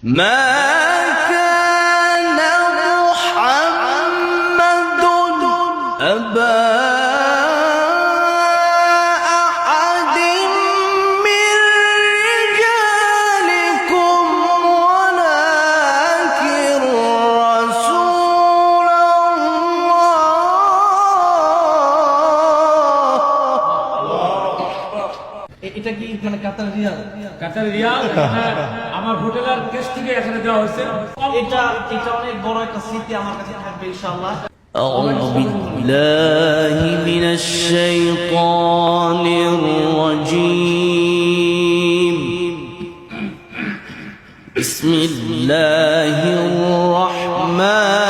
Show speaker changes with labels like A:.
A: ما كان محمد أبا أحد من رجالكم ولكن رسول الله।
B: এটা কি মানে কাতার রিয়াল?
C: কাতার রিয়াল আমার হোটেলের কেস থেকে এখানে দেওয়া হয়েছে।
B: এটা অনেক বড় একটা স্মৃতি আমার কাছে থাকবে ইনশাআল্লাহ।
A: أعوذ بالله من الشيطان الرجيم. بسم الله الرحمن